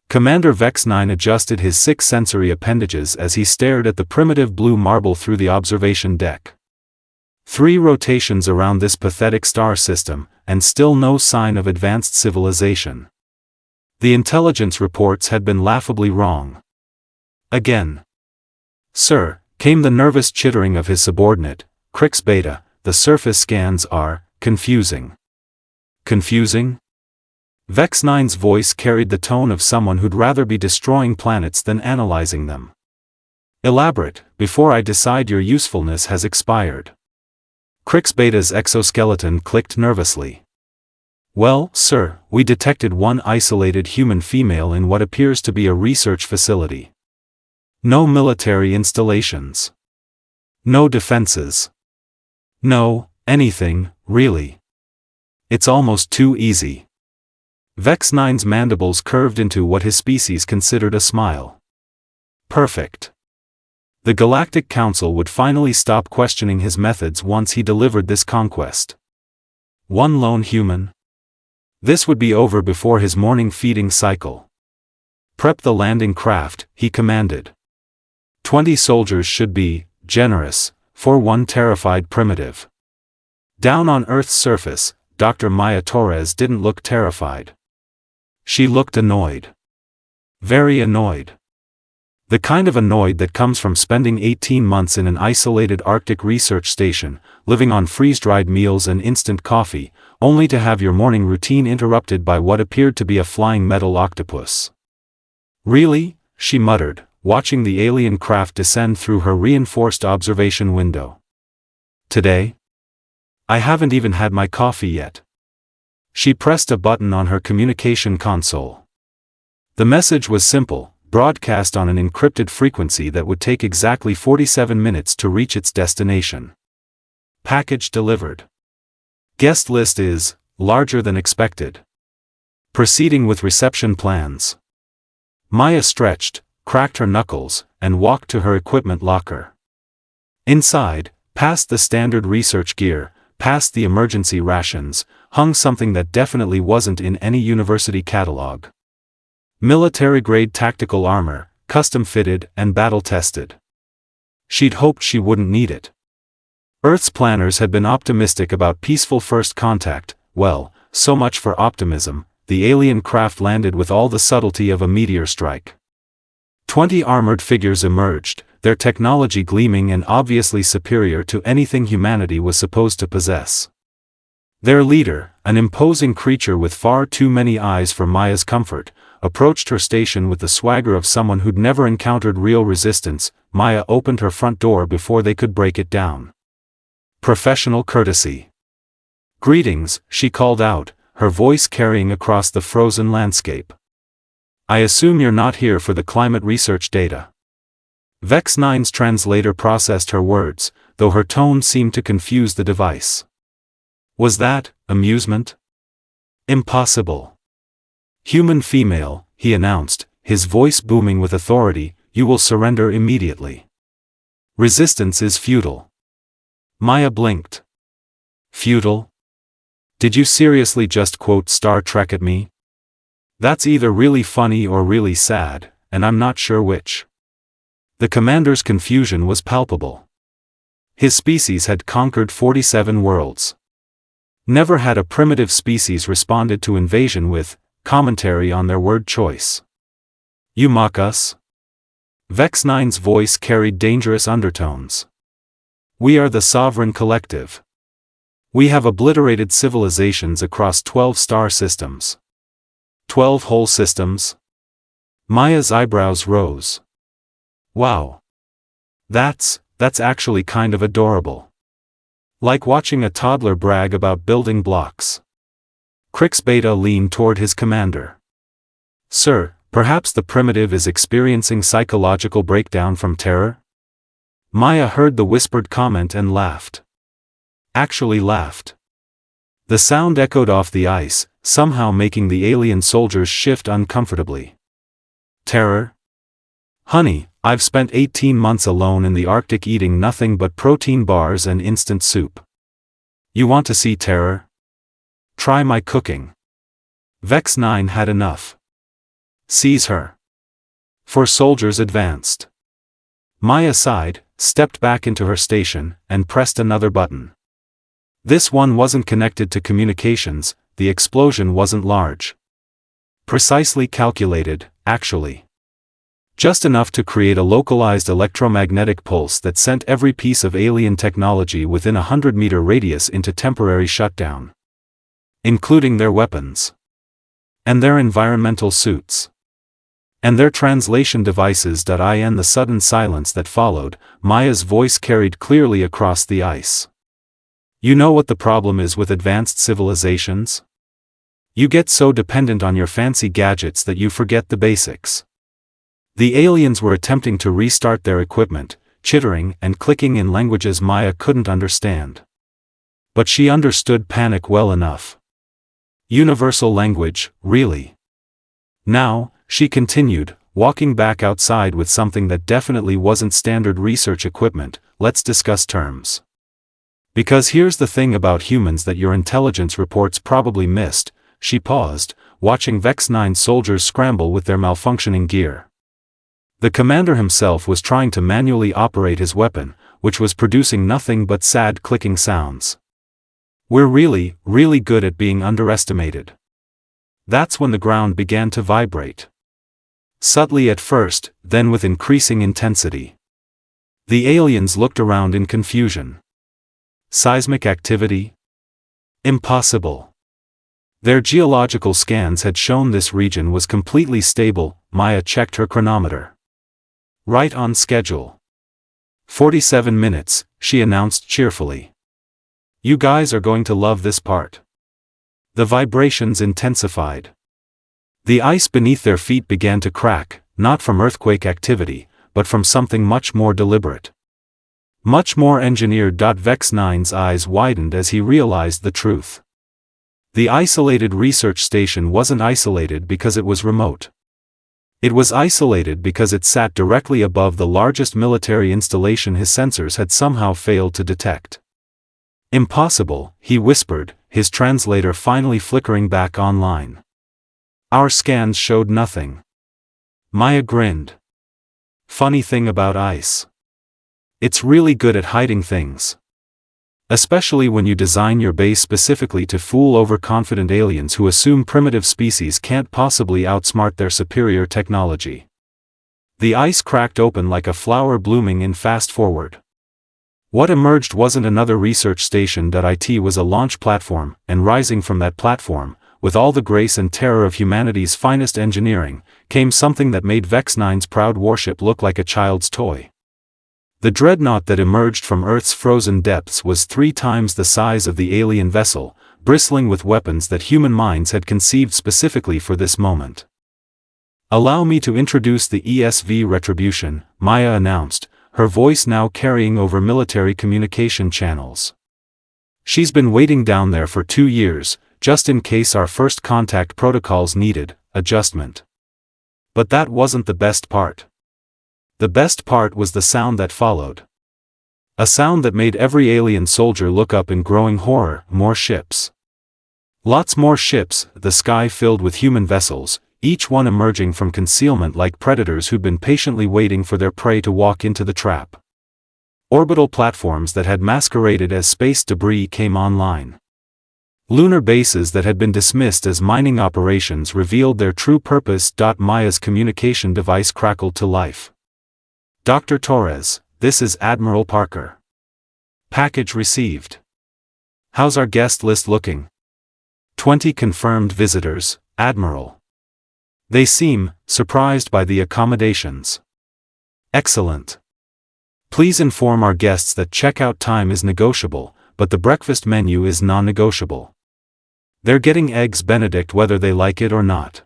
Commander Vex-Nine adjusted his 6 sensory appendages as he stared at the primitive blue marble through the observation deck. 3 rotations around this pathetic star system, and still no sign of advanced civilization. The intelligence reports had been laughably wrong. Again. "Sir," came the nervous chittering of his subordinate, Crix Beta, "the surface scans are confusing." Confusing? Vex-Nine's voice carried the tone of someone who'd rather be destroying planets than analyzing them. "Elaborate, before I decide your usefulness has expired." Crix Beta's exoskeleton clicked nervously. "Well, sir, we detected one isolated human female in what appears to be a research facility. No military installations. No defenses. No, anything, really. It's almost too easy." Vex-Nine's mandibles curved into what his species considered a smile. Perfect. The Galactic Council would finally stop questioning his methods once he delivered this conquest. One lone human? This would be over before his morning feeding cycle. "Prep the landing craft," he commanded. 20 soldiers should be generous for one terrified primitive. Down on Earth's surface, Dr. Maya Torres didn't look terrified. She looked annoyed. Very annoyed. The kind of annoyed that comes from spending 18 months in an isolated Arctic research station, living on freeze-dried meals and instant coffee, only to have your morning routine interrupted by what appeared to be a flying metal octopus. "Really?" she muttered, watching the alien craft descend through her reinforced observation window. "Today? I haven't even had my coffee yet." She pressed a button on her communication console. The message was simple, broadcast on an encrypted frequency that would take exactly 47 minutes to reach its destination. "Package delivered. Guest list is larger than expected. Proceeding with reception plans." Maya stretched, cracked her knuckles, and walked to her equipment locker. Inside, past the standard research gear, past the emergency rations, hung something that definitely wasn't in any university catalog. Military-grade tactical armor, custom-fitted and battle-tested. She'd hoped she wouldn't need it. Earth's planners had been optimistic about peaceful first contact. Well, so much for optimism. The alien craft landed with all the subtlety of a meteor strike. 20 armored figures emerged, their technology gleaming and obviously superior to anything humanity was supposed to possess. Their leader, an imposing creature with far too many eyes for Maya's comfort, approached her station with the swagger of someone who'd never encountered real resistance. Maya opened her front door before they could break it down. Professional courtesy. "Greetings," she called out, her voice carrying across the frozen landscape. "I assume you're not here for the climate research data." Vex-Nine's translator processed her words, though her tone seemed to confuse the device. Was that amusement? Impossible. "Human female," he announced, his voice booming with authority, "you will surrender immediately. Resistance is futile." Maya blinked. "Futile? Did you seriously just quote Star Trek at me? That's either really funny or really sad, and I'm not sure which." The commander's confusion was palpable. His species had conquered 47 worlds. Never had a primitive species responded to invasion with commentary on their word choice. "You mock us?" Vex-Nine's voice carried dangerous undertones. "We are the sovereign collective. We have obliterated civilizations across 12 star systems." 12 whole systems? Maya's eyebrows rose. "Wow. That's actually kind of adorable. Like watching a toddler brag about building blocks." Crix Beta leaned toward his commander. "Sir, perhaps the primitive is experiencing psychological breakdown from terror?" Maya heard the whispered comment and laughed. Actually laughed. The sound echoed off the ice, somehow making the alien soldiers shift uncomfortably. "Terror? Honey, I've spent 18 months alone in the Arctic eating nothing but protein bars and instant soup. You want to see terror? Try my cooking." Vex-Nine had enough. Seize her. 4 soldiers advanced. Maya sighed, stepped back into her station, and pressed another button. This one wasn't connected to communications, the explosion wasn't large. Precisely calculated, actually. Just enough to create a localized electromagnetic pulse that sent every piece of alien technology within a 100-meter radius into temporary shutdown. Including their weapons. And their environmental suits. And their translation devices. In the sudden silence that followed, Maya's voice carried clearly across the ice. You know what the problem is with advanced civilizations? You get so dependent on your fancy gadgets that you forget the basics. The aliens were attempting to restart their equipment, chittering and clicking in languages Maya couldn't understand. But she understood panic well enough. Universal language, really. Now, she continued, walking back outside with something that definitely wasn't standard research equipment, let's discuss terms. Because here's the thing about humans that your intelligence reports probably missed, she paused, watching Vex-9 soldiers scramble with their malfunctioning gear. The commander himself was trying to manually operate his weapon, which was producing nothing but sad clicking sounds. We're really, really good at being underestimated. That's when the ground began to vibrate. Subtly at first, then with increasing intensity. The aliens looked around in confusion. Seismic activity? Impossible. Their geological scans had shown this region was completely stable. Maya checked her chronometer. Right on schedule. 47 minutes, she announced cheerfully. You guys are going to love this part. The vibrations intensified. The ice beneath their feet began to crack, not from earthquake activity, but from something much more deliberate. Much more engineered. Vex-9's eyes widened as he realized the truth. The isolated research station wasn't isolated because it was remote. It was isolated because it sat directly above the largest military installation his sensors had somehow failed to detect. Impossible, he whispered, his translator finally flickering back online. Our scans showed nothing. Maya grinned. Funny thing about ice. It's really good at hiding things. Especially when you design your base specifically to fool overconfident aliens who assume primitive species can't possibly outsmart their superior technology. The ice cracked open like a flower blooming in fast forward. What emerged wasn't another research station. It was a launch platform, and rising from that platform, with all the grace and terror of humanity's finest engineering, came something that made Vex-9's proud warship look like a child's toy. The dreadnought that emerged from Earth's frozen depths was 3 times the size of the alien vessel, bristling with weapons that human minds had conceived specifically for this moment. Allow me to introduce the ESV Retribution, Maya announced, her voice now carrying over military communication channels. She's been waiting down there for 2 years, just in case our first contact protocols needed adjustment. But that wasn't the best part. The best part was the sound that followed. A sound that made every alien soldier look up in growing horror. More ships. Lots more ships, the sky filled with human vessels, each one emerging from concealment like predators who'd been patiently waiting for their prey to walk into the trap. Orbital platforms that had masqueraded as space debris came online. Lunar bases that had been dismissed as mining operations revealed their true purpose. Maya's communication device crackled to life. Dr. Torres, this is Admiral Parker. Package received. How's our guest list looking? 20 confirmed visitors, Admiral. They seem surprised by the accommodations. Excellent. Please inform our guests that checkout time is negotiable, but the breakfast menu is non-negotiable. They're getting eggs Benedict whether they like it or not.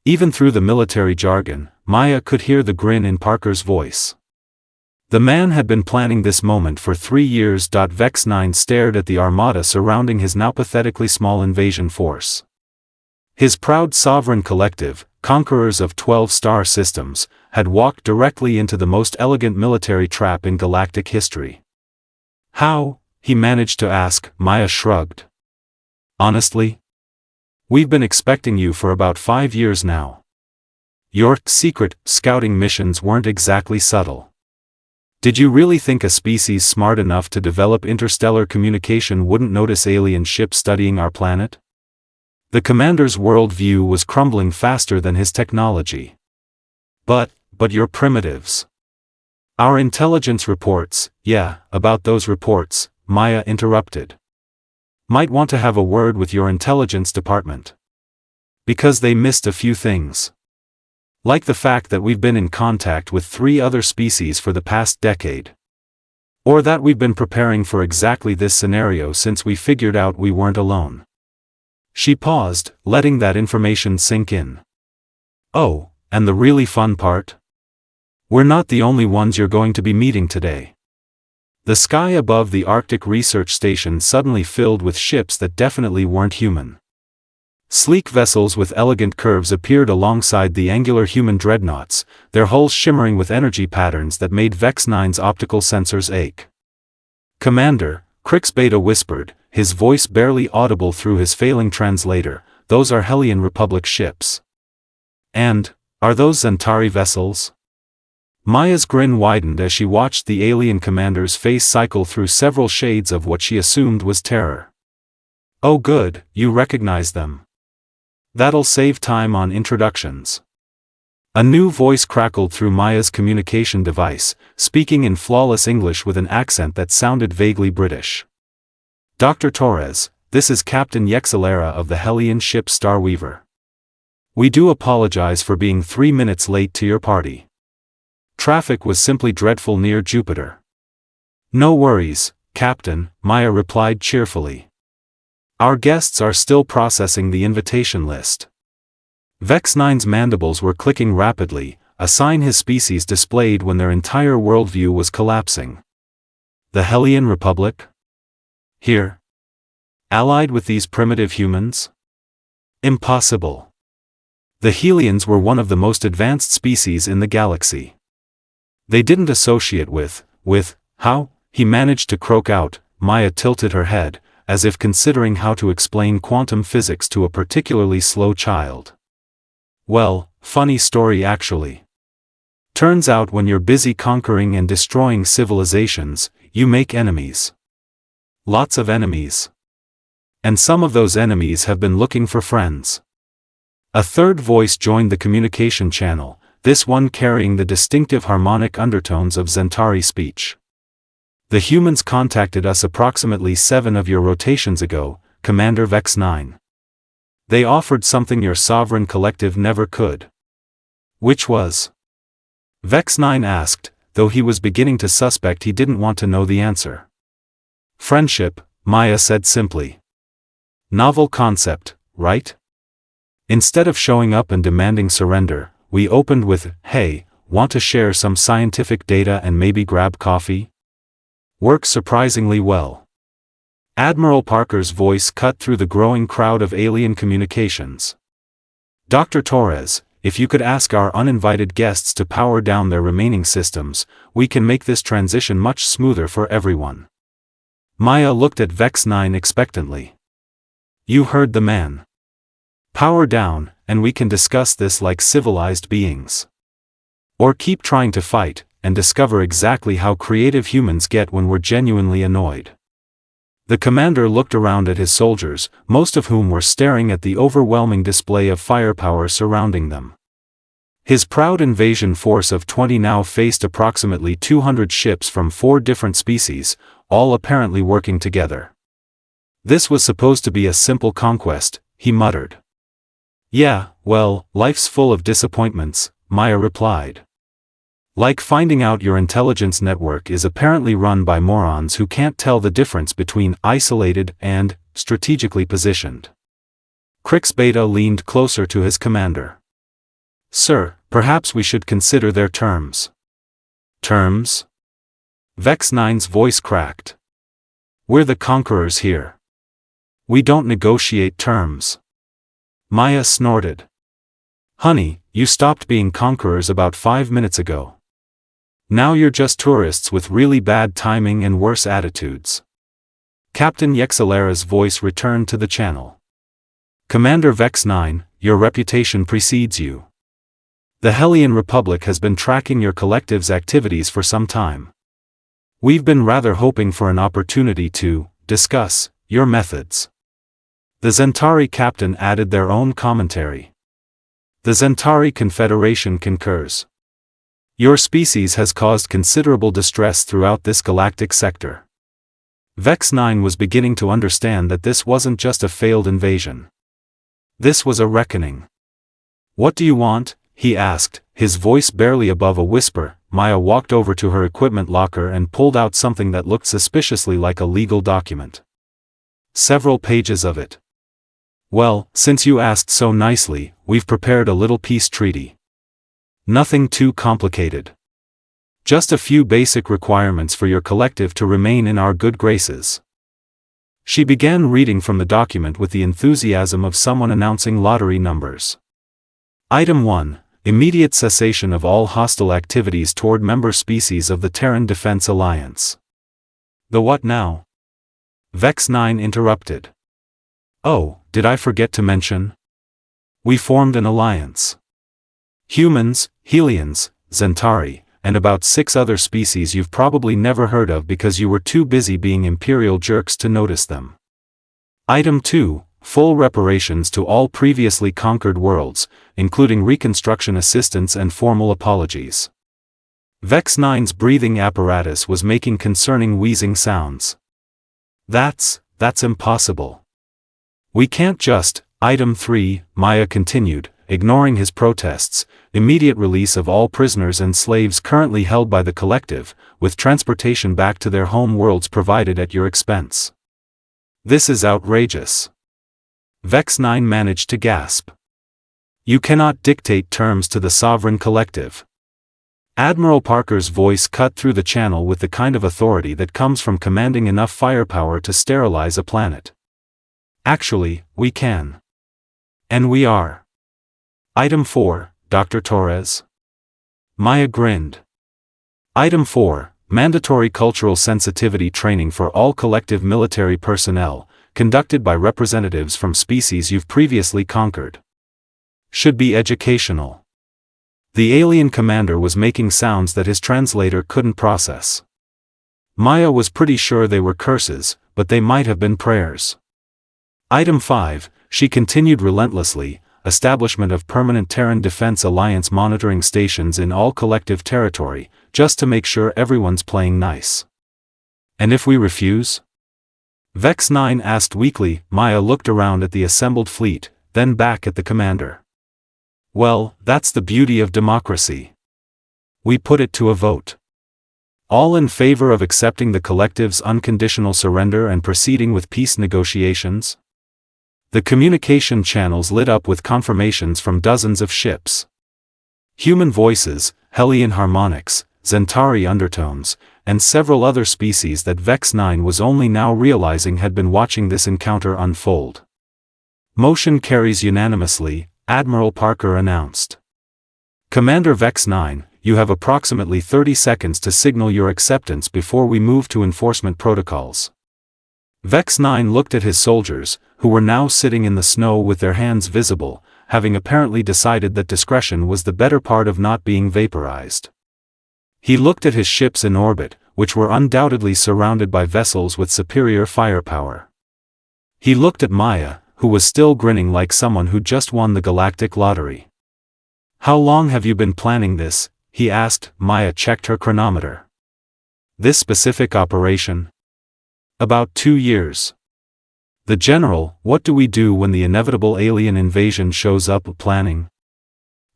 Even through the military jargon, Maya could hear the grin in Parker's voice. The man had been planning this moment for 3 years. Vex-9 stared at the armada surrounding his now pathetically small invasion force. His proud sovereign collective, conquerors of 12 star systems, had walked directly into the most elegant military trap in galactic history. How? He managed to ask. Maya shrugged. Honestly? We've been expecting you for about 5 years now. your secret scouting missions weren't exactly subtle. Did you really think a species smart enough to develop interstellar communication wouldn't notice alien ships studying our planet? The commander's worldview was crumbling faster than his technology. But you're primitives. Our intelligence reports, yeah, about those reports, Maya interrupted. Might want to have a word with your intelligence department. Because they missed a few things. Like the fact that we've been in contact with 3 other species for the past decade. Or that we've been preparing for exactly this scenario since we figured out we weren't alone. She paused, letting that information sink in. Oh, and the really fun part? We're not the only ones you're going to be meeting today. The sky above the Arctic Research Station suddenly filled with ships that definitely weren't human. Sleek vessels with elegant curves appeared alongside the angular human dreadnoughts, their hulls shimmering with energy patterns that made Vex-Nine's optical sensors ache. "Commander," Crix Beta whispered, his voice barely audible through his failing translator, "those are Hellion Republic ships." "And, are those Zentari vessels?" Maya's grin widened as she watched the alien commander's face cycle through several shades of what she assumed was terror. "Oh good, you recognize them. That'll save time on introductions." A new voice crackled through Maya's communication device, speaking in flawless English with an accent that sounded vaguely British. "Dr. Torres, this is Captain Yexalera of the Hellion ship Starweaver. We do apologize for being 3 minutes late to your party. Traffic was simply dreadful near Jupiter." "No worries, Captain," Maya replied cheerfully. "Our guests are still processing the invitation list." Vex-Nine's mandibles were clicking rapidly, a sign his species displayed when their entire worldview was collapsing. The Hellion Republic? Here? Allied with these primitive humans? Impossible. The Helians were one of the most advanced species in the galaxy. They didn't associate with, how? He managed to croak out. Maya tilted her head, as if considering how to explain quantum physics to a particularly slow child. "Well, funny story actually. Turns out when you're busy conquering and destroying civilizations, you make enemies. Lots of enemies. And some of those enemies have been looking for friends." A third voice joined the communication channel, this one carrying the distinctive harmonic undertones of Zentari speech. "The humans contacted us approximately 7 of your rotations ago, Commander Vex-Nine. They offered something your sovereign collective never could." "Which was?" Vex-Nine asked, though he was beginning to suspect he didn't want to know the answer. "Friendship," Maya said simply. "Novel concept, right? Instead of showing up and demanding surrender, we opened with, 'Hey, want to share some scientific data and maybe grab coffee?' Works surprisingly well." Admiral Parker's voice cut through the growing crowd of alien communications. "Dr. Torres, if you could ask our uninvited guests to power down their remaining systems, we can make this transition much smoother for everyone." Maya looked at Vex-Nine expectantly. "You heard the man. Power down, and we can discuss this like civilized beings. Or keep trying to fight, and discover exactly how creative humans get when we're genuinely annoyed." The commander looked around at his soldiers, most of whom were staring at the overwhelming display of firepower surrounding them. His proud invasion force of 20 now faced approximately 200 ships from 4 different species, all apparently working together. "This was supposed to be a simple conquest," he muttered. "Yeah, well, life's full of disappointments," Maya replied. "Like finding out your intelligence network is apparently run by morons who can't tell the difference between isolated and strategically positioned." Crix Beta leaned closer to his commander. "Sir, perhaps we should consider their terms." "Terms?" Vex-Nine's voice cracked. "We're the conquerors here. We don't negotiate terms." Maya snorted. "Honey, you stopped being conquerors about 5 minutes ago. Now you're just tourists with really bad timing and worse attitudes." Captain Yexalera's voice returned to the channel. "Commander Vex-Nine, your reputation precedes you. The Hellion Republic has been tracking your collective's activities for some time. We've been rather hoping for an opportunity to discuss your methods. The Zentari captain added their own commentary. The Zentari Confederation concurs. Your species has caused considerable distress throughout this galactic sector. Vex-Nine was beginning to understand that this wasn't just a failed invasion. This was a reckoning. What do you want? He asked, his voice barely above a whisper. Maya walked over to her equipment locker and pulled out something that looked suspiciously like a legal document. Several pages of it. Well, since you asked so nicely, we've prepared a little peace treaty. Nothing too complicated. Just a few basic requirements for your collective to remain in our good graces. She began reading from the document with the enthusiasm of someone announcing lottery numbers. Item 1. Immediate cessation of all hostile activities toward member species of the Terran Defense Alliance. The what now? Vex-Nine interrupted. Oh, did I forget to mention? We formed an alliance. Humans, Helions, Zentari, and about 6 other species you've probably never heard of because you were too busy being imperial jerks to notice them. Item 2. Full reparations to all previously conquered worlds, including reconstruction assistance and formal apologies. Vex-Nine's breathing apparatus was making concerning wheezing sounds. That's impossible. We can't just. Item 3, Maya continued, ignoring his protests, immediate release of all prisoners and slaves currently held by the collective, with transportation back to their home worlds provided at your expense. This is outrageous. Vex-Nine managed to gasp. You cannot dictate terms to the sovereign collective. Admiral Parker's voice cut through the channel with the kind of authority that comes from commanding enough firepower to sterilize a planet. Actually, we can. And we are. Item 4, Dr. Torres. Maya grinned. Item 4, mandatory cultural sensitivity training for all collective military personnel, conducted by representatives from species you've previously conquered. Should be educational. The alien commander was making sounds that his translator couldn't process. Maya was pretty sure they were curses, but they might have been prayers. Item 5, she continued relentlessly, establishment of permanent Terran Defense Alliance monitoring stations in all collective territory, just to make sure everyone's playing nice. And if we refuse? Vex-Nine asked weakly. Maya looked around at the assembled fleet, then back at the commander. Well, that's the beauty of democracy. We put it to a vote. All in favor of accepting the collective's unconditional surrender and proceeding with peace negotiations? The communication channels lit up with confirmations from dozens of ships. Human voices, Hellion harmonics, Zentari undertones, and several other species that Vex-Nine was only now realizing had been watching this encounter unfold. Motion carries unanimously, Admiral Parker announced. Commander Vex-Nine, you have approximately 30 seconds to signal your acceptance before we move to enforcement protocols. Vex-Nine looked at his soldiers, who were now sitting in the snow with their hands visible, having apparently decided that discretion was the better part of not being vaporized. He looked at his ships in orbit, which were undoubtedly surrounded by vessels with superior firepower. He looked at Maya, who was still grinning like someone who just won the Galactic lottery. How long have you been planning this? He asked. Maya checked her chronometer. This specific operation? About 2 years. The General, what do we do when the inevitable alien invasion shows up? Planning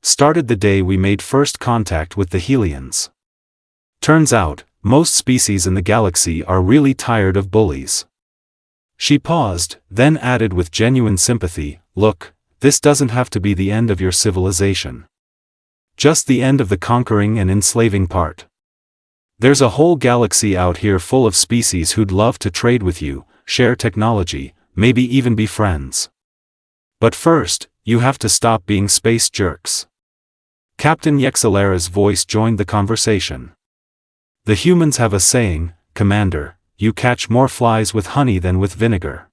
started the day we made first contact with the Helions. Turns out, most species in the galaxy are really tired of bullies. She paused, then added with genuine sympathy, look, this doesn't have to be the end of your civilization. Just the end of the conquering and enslaving part. There's a whole galaxy out here full of species who'd love to trade with you, share technology, maybe even be friends. But first, you have to stop being space jerks. Captain Yexalera's voice joined the conversation. The humans have a saying, Commander, you catch more flies with honey than with vinegar.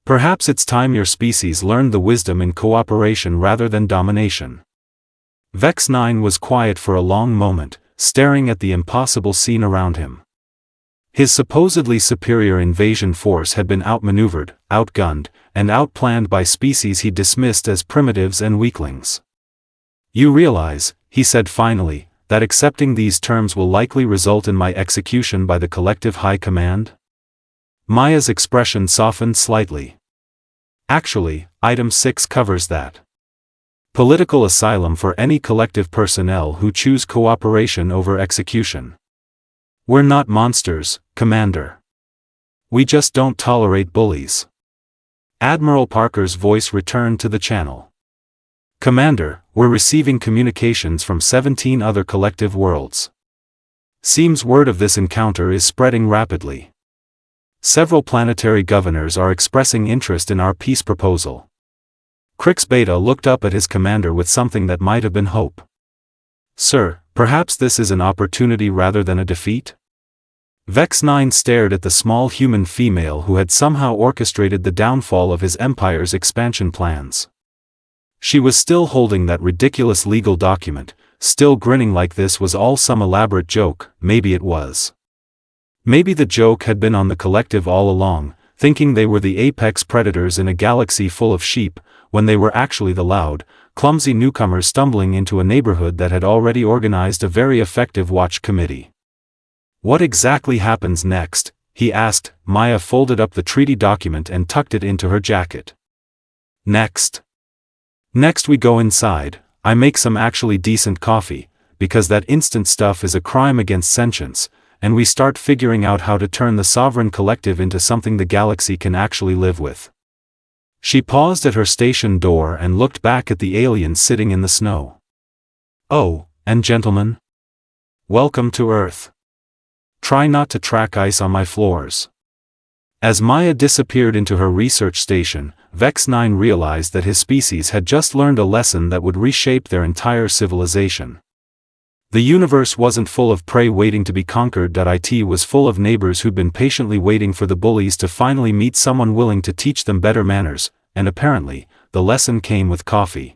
Perhaps it's time your species learned the wisdom in cooperation rather than domination. Vex-Nine was quiet for a long moment, staring at the impossible scene around him. His supposedly superior invasion force had been outmaneuvered, outgunned, and outplanned by species he dismissed as primitives and weaklings. "You realize," he said finally, "that accepting these terms will likely result in my execution by the collective high command?" Maya's expression softened slightly. "Actually, Item 6 covers that. Political asylum for any collective personnel who choose cooperation over execution. We're not monsters, Commander. We just don't tolerate bullies." Admiral Parker's voice returned to the channel. "Commander, we're receiving communications from 17 other collective worlds. Seems word of this encounter is spreading rapidly. Several planetary governors are expressing interest in our peace proposal." Crix Beta looked up at his commander with something that might have been hope. "Sir, perhaps this is an opportunity rather than a defeat?" Vex-Nine stared at the small human female who had somehow orchestrated the downfall of his empire's expansion plans. She was still holding that ridiculous legal document, still grinning like this was all some elaborate joke. Maybe it was. Maybe the joke had been on the collective all along, thinking they were the apex predators in a galaxy full of sheep, when they were actually the loud, clumsy newcomers stumbling into a neighborhood that had already organized a very effective watch committee. "What exactly happens next?" he asked. Maya folded up the treaty document and tucked it into her jacket. Next we go inside, I make some actually decent coffee, because that instant stuff is a crime against sentience, and we start figuring out how to turn the sovereign collective into something the galaxy can actually live with." She paused at her station door and looked back at the aliens sitting in the snow. "Oh, and gentlemen, welcome to Earth. Try not to track ice on my floors." As Maya disappeared into her research station, Vex-Nine realized that his species had just learned a lesson that would reshape their entire civilization. The universe wasn't full of prey waiting to be conquered. It was full of neighbors who'd been patiently waiting for the bullies to finally meet someone willing to teach them better manners, and apparently, the lesson came with coffee.